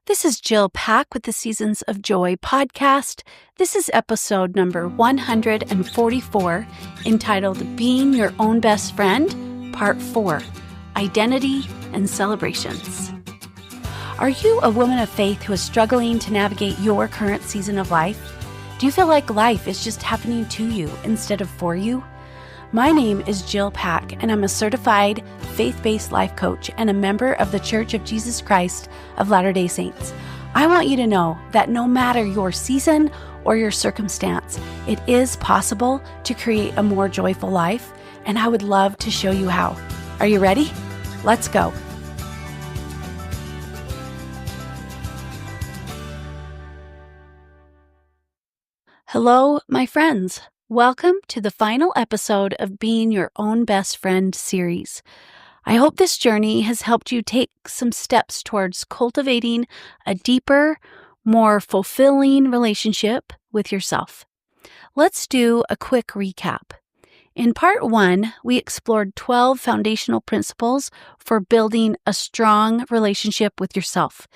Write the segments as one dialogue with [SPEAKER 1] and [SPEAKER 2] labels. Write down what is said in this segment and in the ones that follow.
[SPEAKER 1] This is Jill Pack with the Seasons of Joy podcast. This is episode number 144, entitled Being Your Own Best Friend, Part 4, Identity and Celebrations. Are you a woman of faith who is struggling to navigate your current season of life? Do you feel like life is just happening to you instead of for you? My name is Jill Pack, and I'm a certified faith-based life coach and a member of the Church of Jesus Christ of Latter-day Saints. I want you to know that no matter your season or your circumstance, it is possible to create a more joyful life, and I would love to show you how. Are you ready? Let's go. Hello, my friends. Welcome to the final episode of Being Your Own Best Friend series. I hope this journey has helped you take some steps towards cultivating a deeper, more fulfilling relationship with yourself. Let's do a quick recap. In part 1, we explored 12 foundational principles for building a strong relationship with yourself.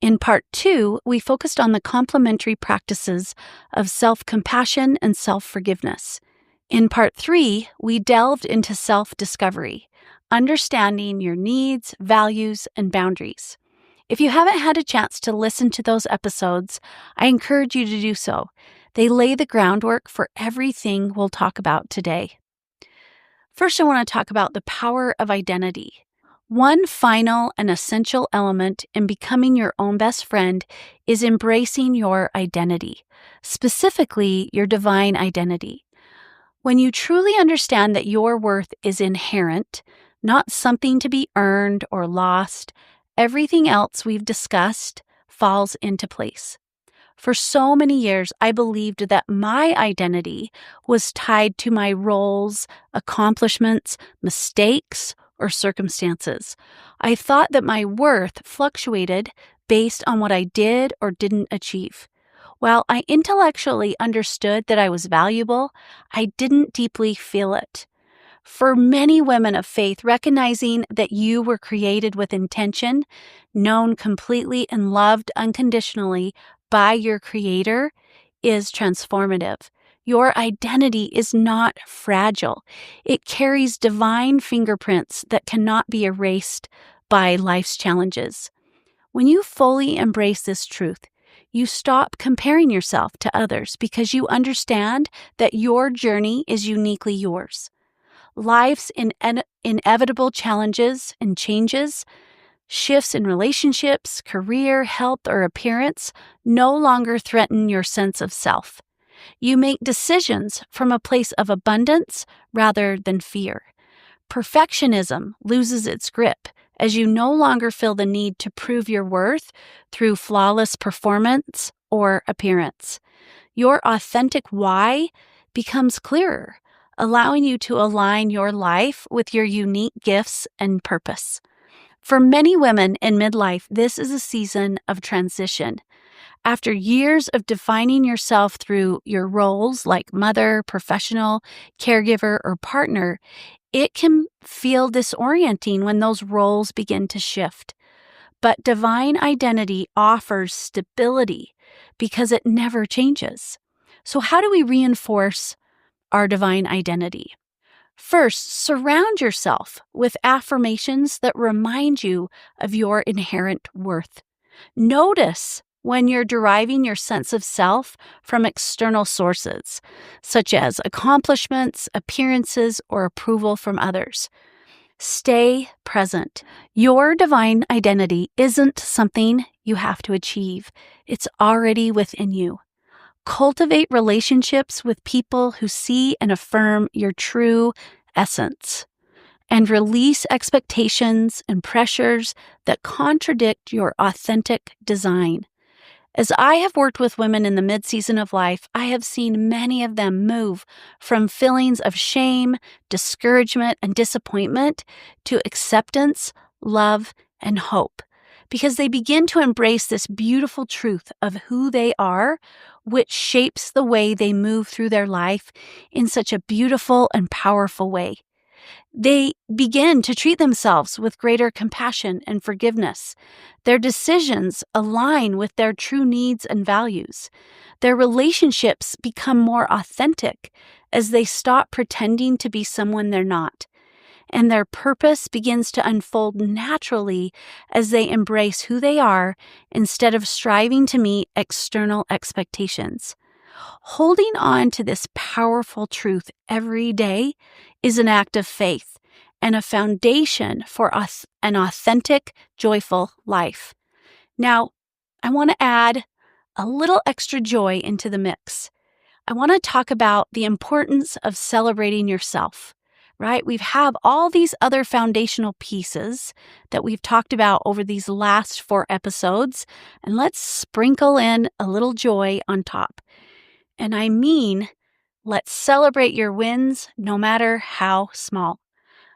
[SPEAKER 1] In part 2, we focused on the complementary practices of self-compassion and self-forgiveness. In part 3, we delved into self-discovery, understanding your needs, values, and boundaries. If you haven't had a chance to listen to those episodes, I encourage you to do so. They lay the groundwork for everything we'll talk about today. First, I want to talk about the power of identity. One final and essential element in becoming your own best friend is embracing your identity, specifically your divine identity. When you truly understand that your worth is inherent, not something to be earned or lost, everything else we've discussed falls into place. For so many years, I believed that my identity was tied to my roles, accomplishments, mistakes, or circumstances. I thought that my worth fluctuated based on what I did or didn't achieve. While I intellectually understood that I was valuable, I didn't deeply feel it. For many women of faith, recognizing that you were created with intention, known completely and loved unconditionally by your Creator is transformative. Your identity is not fragile. It carries divine fingerprints that cannot be erased by life's challenges. When you fully embrace this truth, you stop comparing yourself to others because you understand that your journey is uniquely yours. Life's inevitable challenges and changes, shifts in relationships, career, health, or appearance no longer threaten your sense of self. You make decisions from a place of abundance rather than fear. Perfectionism loses its grip as you no longer feel the need to prove your worth through flawless performance or appearance. Your authentic why becomes clearer, allowing you to align your life with your unique gifts and purpose. For many women in midlife, this is a season of transition. After years of defining yourself through your roles like mother, professional, caregiver, or partner, it can feel disorienting when those roles begin to shift. But divine identity offers stability because it never changes. So how do we reinforce our divine identity? First, surround yourself with affirmations that remind you of your inherent worth. Notice when you're deriving your sense of self from external sources, such as accomplishments, appearances, or approval from others. Stay present. Your divine identity isn't something you have to achieve. It's already within you. Cultivate relationships with people who see and affirm your true essence, and release expectations and pressures that contradict your authentic design. As I have worked with women in the mid-season of life, I have seen many of them move from feelings of shame, discouragement, and disappointment to acceptance, love, and hope, because they begin to embrace this beautiful truth of who they are, which shapes the way they move through their life in such a beautiful and powerful way. They begin to treat themselves with greater compassion and forgiveness. Their decisions align with their true needs and values. Their relationships become more authentic as they stop pretending to be someone they're not. And their purpose begins to unfold naturally as they embrace who they are instead of striving to meet external expectations. Holding on to this powerful truth every day is an act of faith and a foundation for an authentic, joyful life. Now, I want to add a little extra joy into the mix. I want to talk about the importance of celebrating yourself, right? We've had all these other foundational pieces that we've talked about over these last 4 episodes, and let's sprinkle in a little joy on top. And I mean, let's celebrate your wins, no matter how small.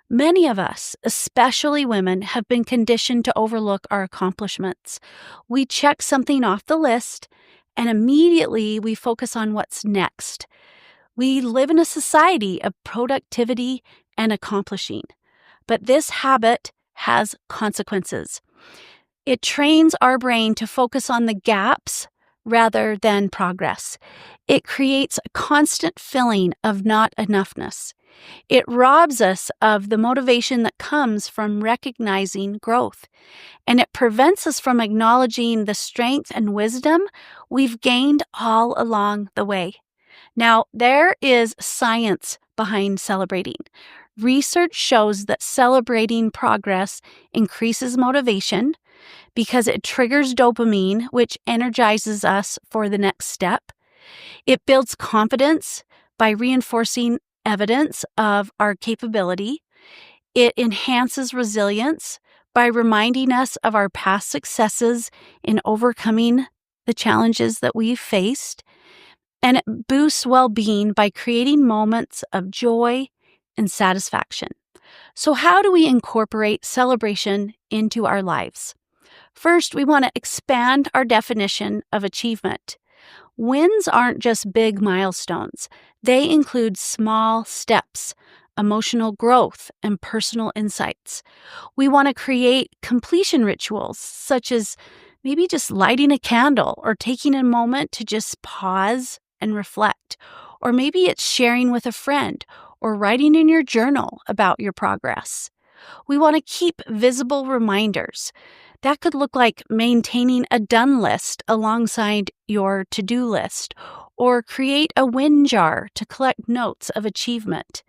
[SPEAKER 1] Many of us, especially women, have been conditioned to overlook our accomplishments. We check something off the list, and immediately we focus on what's next. We live in a society of productivity and accomplishing, but this habit has consequences. It trains our brain to focus on the gaps rather than progress. It creates a constant feeling of not enoughness. It robs us of the motivation that comes from recognizing growth, and it prevents us from acknowledging the strength and wisdom we've gained all along the way. Now, there is science behind celebrating. Research shows that celebrating progress increases motivation because it triggers dopamine, which energizes us for the next step. It builds confidence by reinforcing evidence of our capability. It enhances resilience by reminding us of our past successes in overcoming the challenges that we've faced. And it boosts well-being by creating moments of joy and satisfaction. So how do we incorporate celebration into our lives? First, we want to expand our definition of achievement. Wins aren't just big milestones. They include small steps, emotional growth, and personal insights. We want to create completion rituals, such as maybe just lighting a candle or taking a moment to just pause and reflect. Or maybe it's sharing with a friend or writing in your journal about your progress. We want to keep visible reminders. That could look like maintaining a done list alongside your to-do list, or create a win jar to collect notes of achievement.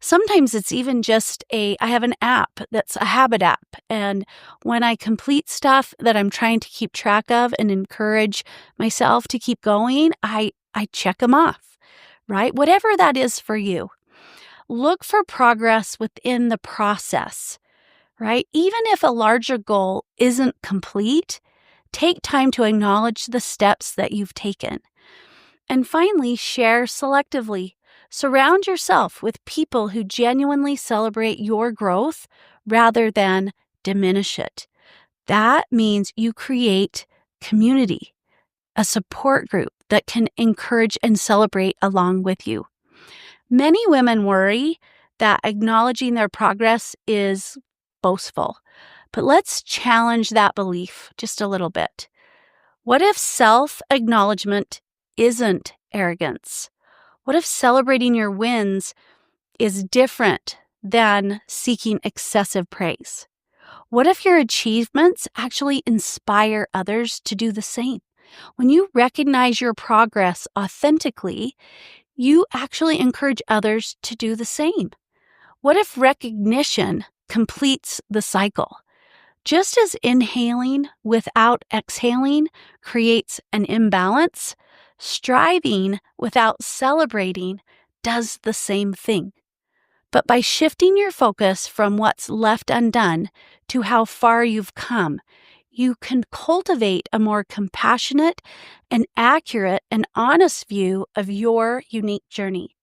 [SPEAKER 1] Sometimes it's even just I have an app that's a habit app, and when I complete stuff that I'm trying to keep track of and encourage myself to keep going, I check them off, right? Whatever that is for you. Look for progress within the process, right? Even if a larger goal isn't complete, take time to acknowledge the steps that you've taken. And finally, share selectively. Surround yourself with people who genuinely celebrate your growth rather than diminish it. That means you create community, a support group that can encourage and celebrate along with you. Many women worry that acknowledging their progress is boastful, but let's challenge that belief just a little bit. What if self-acknowledgement isn't arrogance? What if celebrating your wins is different than seeking excessive praise? What if your achievements actually inspire others to do the same? When you recognize your progress authentically, you actually encourage others to do the same. What if recognition completes the cycle? Just as inhaling without exhaling creates an imbalance, striving without celebrating does the same thing. But by shifting your focus from what's left undone to how far you've come, you can cultivate a more compassionate and accurate and honest view of your unique journey.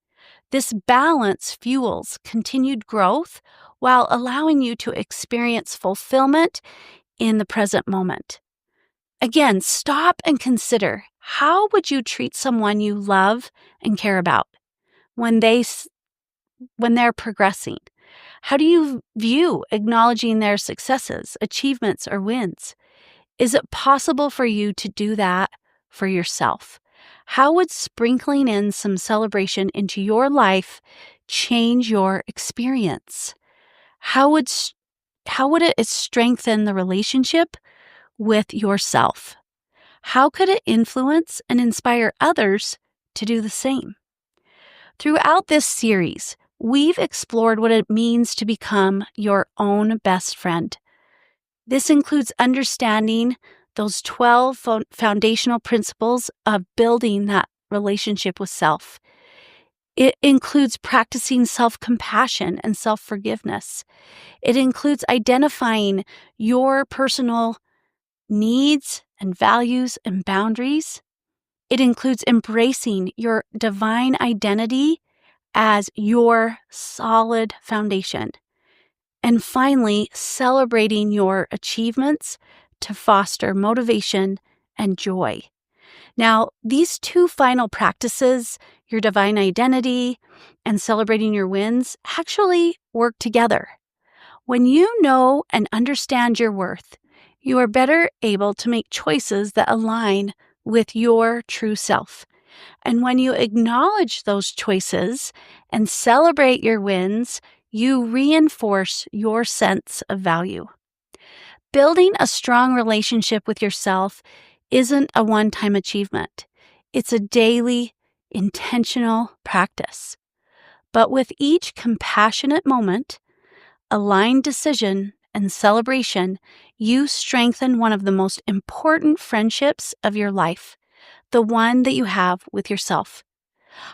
[SPEAKER 1] This balance fuels continued growth while allowing you to experience fulfillment in the present moment. Again, stop and consider, how would you treat someone you love and care about when they're progressing? How do you view acknowledging their successes, achievements, or wins? Is it possible for you to do that for yourself? How would sprinkling in some celebration into your life change your experience? How would it strengthen the relationship with yourself? How could it influence and inspire others to do the same? Throughout this series, we've explored what it means to become your own best friend. This includes understanding those 12 foundational principles of building that relationship with self. It includes practicing self-compassion and self-forgiveness. It includes identifying your personal needs and values and boundaries. It includes embracing your divine identity as your solid foundation. And finally, celebrating your achievements to foster motivation and joy. Now, these two final practices, your divine identity and celebrating your wins, actually work together. When you know and understand your worth, you are better able to make choices that align with your true self. And when you acknowledge those choices and celebrate your wins, you reinforce your sense of value. Building a strong relationship with yourself isn't a one-time achievement. It's a daily, intentional practice. But with each compassionate moment, aligned decision, and celebration, you strengthen one of the most important friendships of your life, the one that you have with yourself.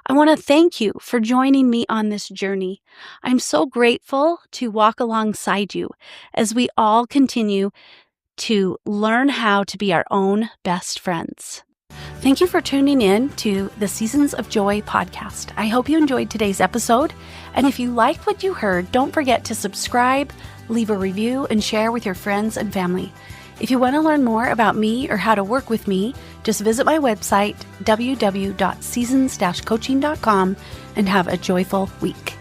[SPEAKER 1] I want to thank you for joining me on this journey. I'm so grateful to walk alongside you as we all continue to learn how to be our own best friends. Thank you for tuning in to the Seasons of Joy podcast. I hope you enjoyed today's episode. And if you liked what you heard, don't forget to subscribe, leave a review, and share with your friends and family. If you want to learn more about me or how to work with me, just visit my website, www.seasons-coaching.com, and have a joyful week.